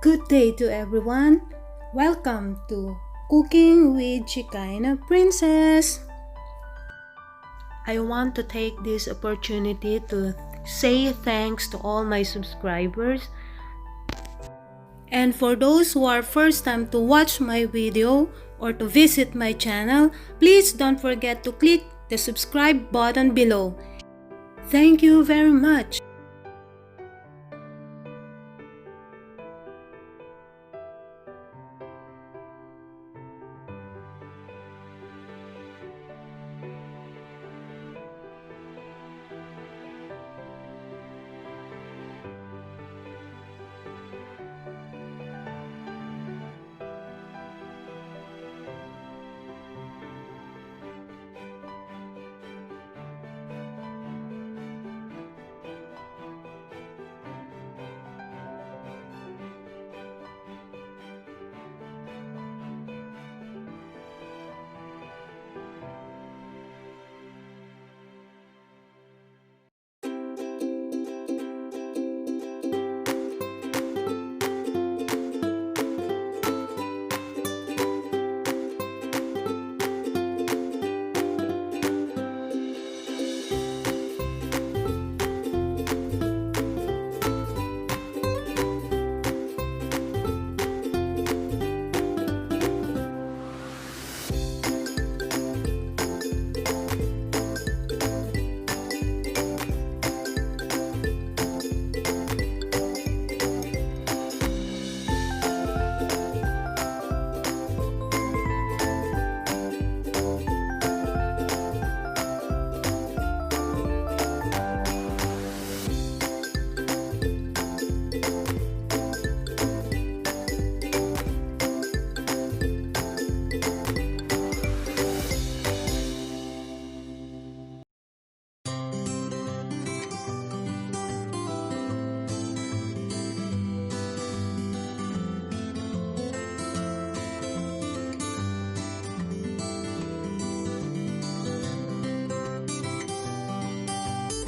Good day to everyone. Welcome to Cooking with Chicana Princess. I want to take this opportunity to say thanks to all my subscribers. And for those who are first time to watch my video or to visit my channel, please don't forget to click the subscribe button below. Thank you very much.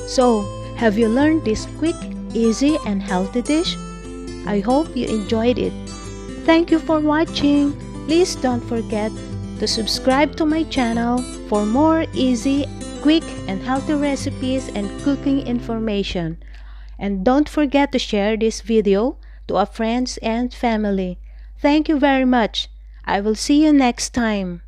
So, have you learned this quick, easy, and healthy dish? I hope you enjoyed it. Thank you for watching. Please don't forget to subscribe to my channel for more easy, quick, and healthy recipes and cooking information. And don't forget to share this video to our friends and family. Thank you very much. I will see you next time.